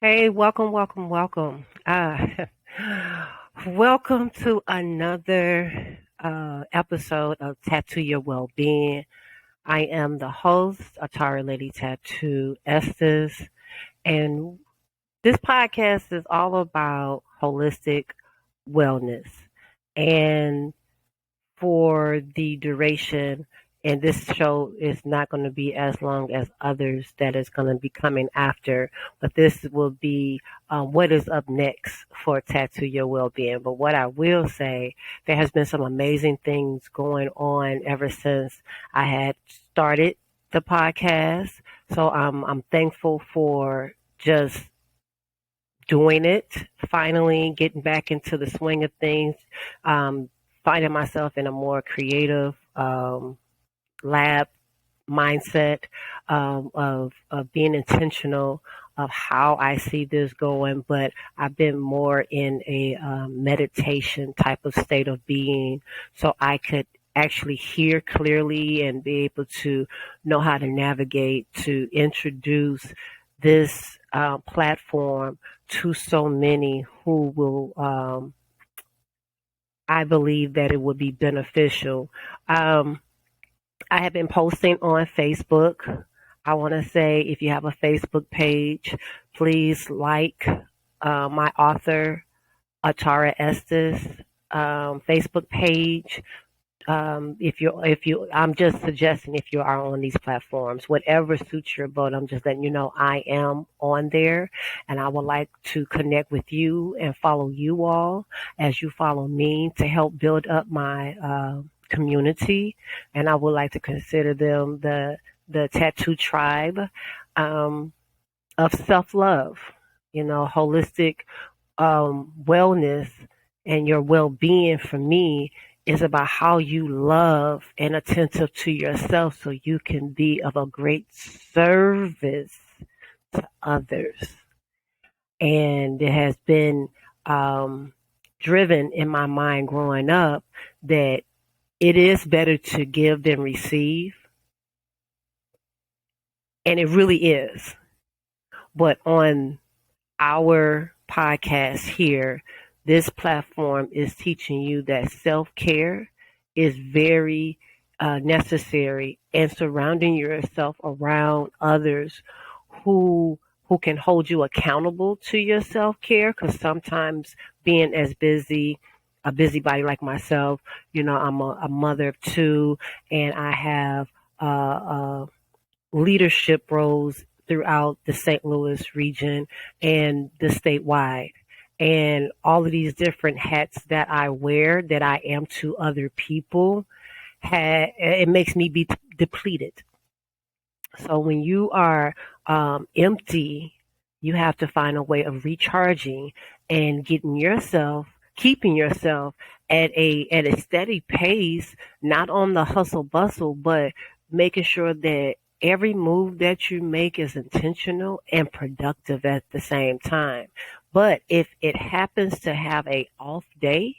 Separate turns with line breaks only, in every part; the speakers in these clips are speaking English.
Hey, welcome, welcome, welcome. Welcome to another episode of Tattoo Your Wellbeing. I am the host, Atara Lady Tattoo Estes, and this podcast is all about holistic wellness. And for the duration, and this show is not going to be as long as others that is going to be coming after, but this will be what is up next for Tattoo Your Wellbeing. But what I will say, there has been some amazing things going on ever since I had started the podcast. So I'm thankful for just doing it, finally getting back into the swing of things, um, finding myself in a more creative lab mindset of being intentional of how I see this going, but I've been more in a meditation type of state of being so I could actually hear clearly and be able to know how to navigate to introduce this platform to so many who will, I believe that it would be beneficial. Um, I have been posting on Facebook. I want to say if you have a Facebook page, please like my author, Atara Estes, Facebook page. I'm just suggesting if you are on these platforms, whatever suits your boat, I'm just letting you know I am on there, and I would like to connect with you and follow you all as you follow me to help build up my community, and I would like to consider them the tattoo tribe um, of self love, holistic wellness and your well being for me is about how you love and attentive to yourself so you can be of a great service to others. And it has been driven in my mind growing up that it is better to give than receive. And it really is. But on our podcast here, this platform is teaching you that self care is very necessary, and surrounding yourself around others who who can hold you accountable to your self care. Because sometimes being as busy, a busybody like myself, I'm a mother of two, and I have leadership roles throughout the St. Louis region and the statewide. And all of these different hats that I wear, that I am to other people, it makes me be depleted. So when you are empty, you have to find a way of recharging and keeping yourself at a steady pace, not on the hustle bustle, but making sure that every move that you make is intentional and productive at the same time. But if it happens to have a off day,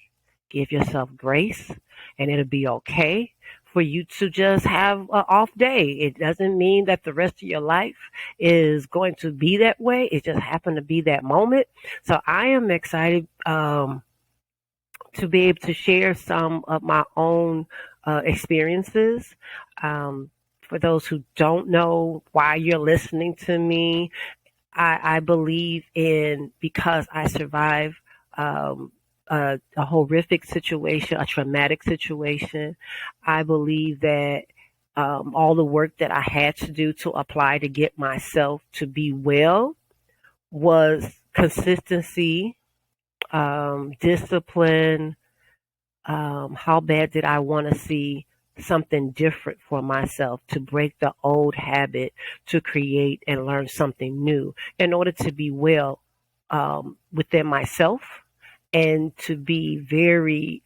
give yourself grace and it'll be okay for you to just have an off day. It doesn't mean that the rest of your life is going to be that way. It just happened to be that moment. So I am excited to be able to share some of my own experiences. For those who don't know why you're listening to me, I believe in because I survived a horrific situation, a traumatic situation. I believe that all the work that I had to do to apply to get myself to be well was consistency, discipline. How bad did I want to see something different for myself to break the old habit to create and learn something new in order to be well within myself and to be very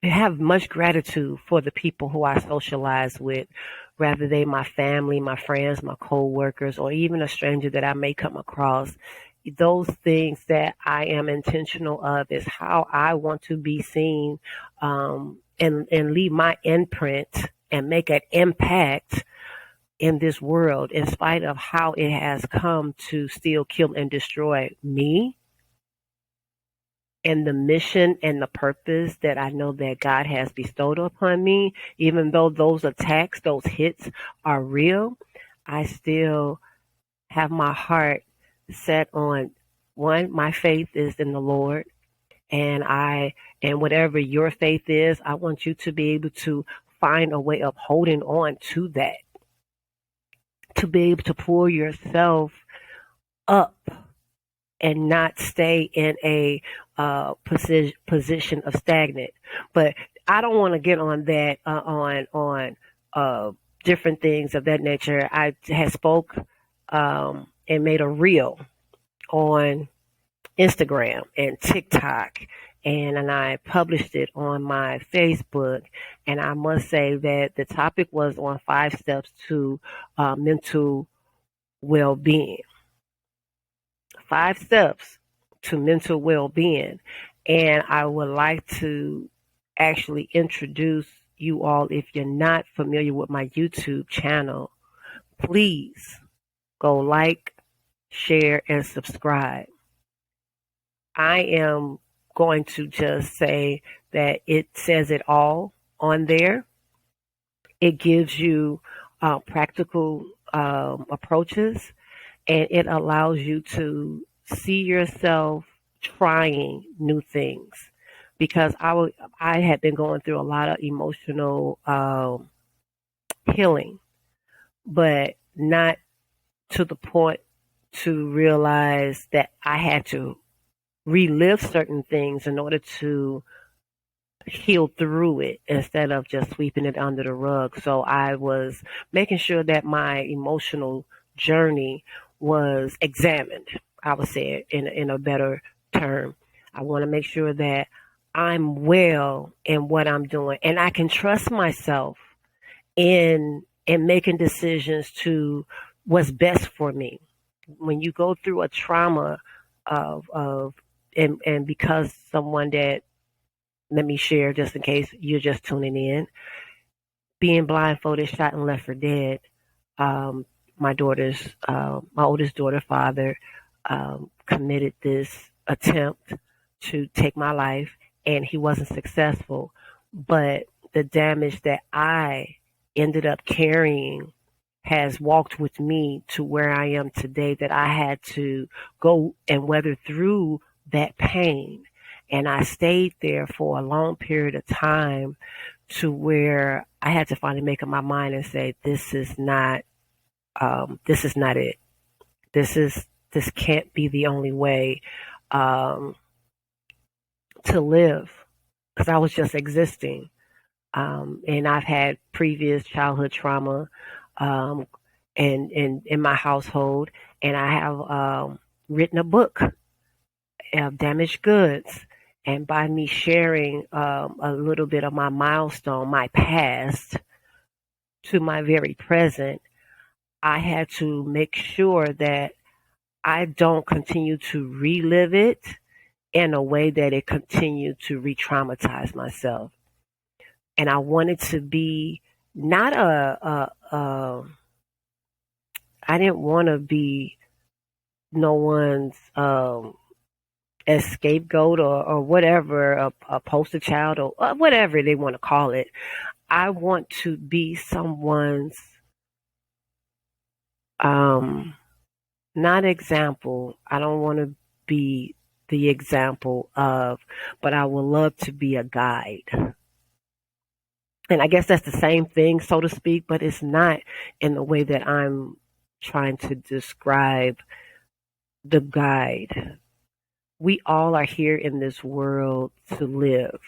have much gratitude for the people who I socialize with, whether they my family, my friends, my co-workers, or even a stranger that I may come across. Those things that I am intentional of is how I want to be seen, and leave my imprint and make an impact in this world, in spite of how it has come to steal, kill, and destroy me and the mission and the purpose that I know that God has bestowed upon me, even though those attacks, those hits are real, I still have my heart set on one, my faith is in the Lord. And whatever your faith is, I want you to be able to find a way of holding on to that, to be able to pull yourself up and not stay in a position of stagnant. But I don't want to get on that on different things of that nature. I had spoke and made a reel on Instagram and TikTok, and I published it on my Facebook. And I must say that the topic was on 5 steps to mental well-being. 5 steps to mental well-being. And I would like to actually introduce you all, if you're not familiar with my YouTube channel, please go like, share, and subscribe. I am going to just say that it says it all on there. It gives you practical approaches, and it allows you to see yourself trying new things. Because I had been going through a lot of emotional healing, but not to the point to realize that I had to relive certain things in order to heal through it instead of just sweeping it under the rug. So I was making sure that my emotional journey was examined. I would say it in a better term. I want to make sure that I'm well in what I'm doing, and I can trust myself in making decisions to what's best for me. When you go through a trauma of and because someone that, let me share just in case you're just tuning in, being blindfolded, shot, and left for dead. Um, my oldest daughter father committed this attempt to take my life, and he wasn't successful. But the damage that I ended up carrying has walked with me to where I am today, that I had to go and weather through that pain. And I stayed there for a long period of time to where I had to finally make up my mind and say, this is not it. This can't be the only way to live, because I was just existing. And I've had previous childhood trauma in my household, and I have written a book of damaged goods. And by me sharing a little bit of my milestone, my past, to my very present, I had to make sure that I don't continue to relive it in a way that it continued to re-traumatize myself. And I wanted to be not I didn't want to be no one's a scapegoat or whatever, a poster child or whatever they want to call it. I want to be someone's not example. I don't want to be the example of, but I would love to be a guide. And I guess that's the same thing, so to speak, but it's not in the way that I'm trying to describe the guide. We all are here in this world to live.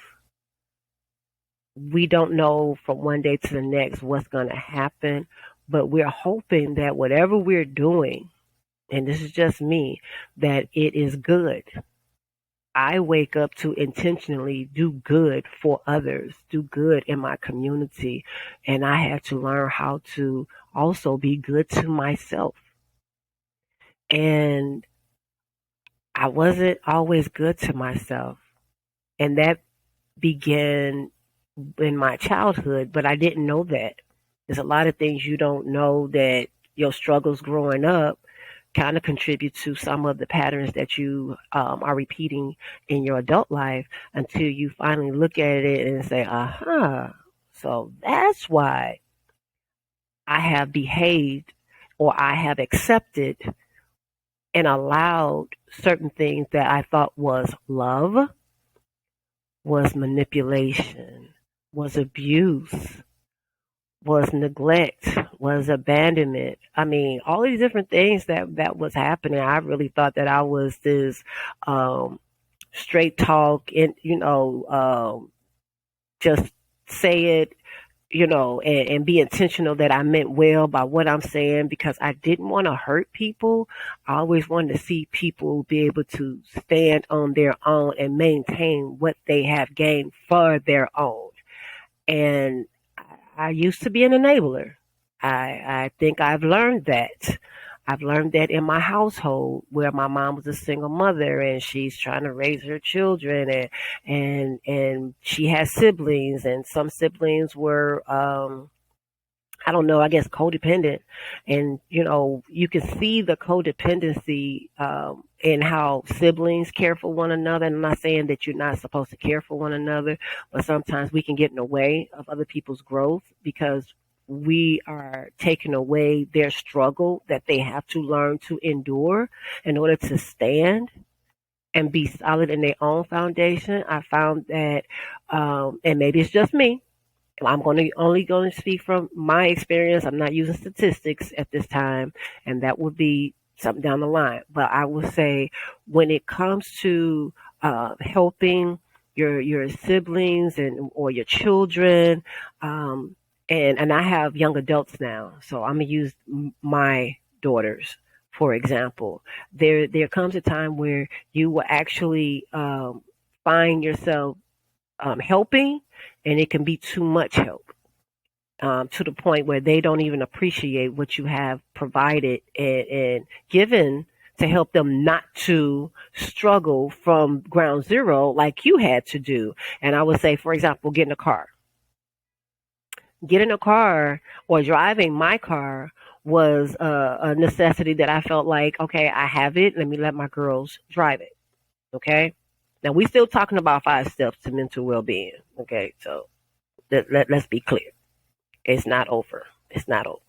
We don't know from one day to the next what's going to happen, but we're hoping that whatever we're doing, and this is just me, that it is good. I wake up to intentionally do good for others, do good in my community, and I had to learn how to also be good to myself. And I wasn't always good to myself, and that began in my childhood, but I didn't know that. There's a lot of things you don't know that your struggles growing up kind of contribute to some of the patterns that you are repeating in your adult life until you finally look at it and say, aha, so that's why I have behaved or I have accepted and allowed certain things that I thought was love, was manipulation, was abuse, was neglect, was abandonment. I mean, all these different things that was happening. I really thought that I was this um, straight talk and just say it, and be intentional that I meant well by what I'm saying because I didn't want to hurt people. I always wanted to see people be able to stand on their own and maintain what they have gained for their own. And I used to be an enabler. I think I've learned that. I've learned that in my household where my mom was a single mother and she's trying to raise her children and she has siblings and some siblings were I don't know, I guess codependent. And, you can see the codependency in how siblings care for one another. And I'm not saying that you're not supposed to care for one another, but sometimes we can get in the way of other people's growth because we are taking away their struggle that they have to learn to endure in order to stand and be solid in their own foundation. I found that, and maybe it's just me, I'm only going to speak from my experience. I'm not using statistics at this time, and that would be something down the line. But I will say, when it comes to helping your siblings and or your children, and I have young adults now, so I'm gonna use my daughters for example. There comes a time where you will actually find yourself helping, and it can be too much help to the point where they don't even appreciate what you have provided and given to help them not to struggle from ground zero like you had to do. And I would say, for example, get in a car. Get in a car or driving my car was a necessity that I felt like, okay, I have it. Let me let my girls drive it. Okay. Now we still talking about 5 steps to mental well-being. Okay. So let's be clear. It's not over. It's not over.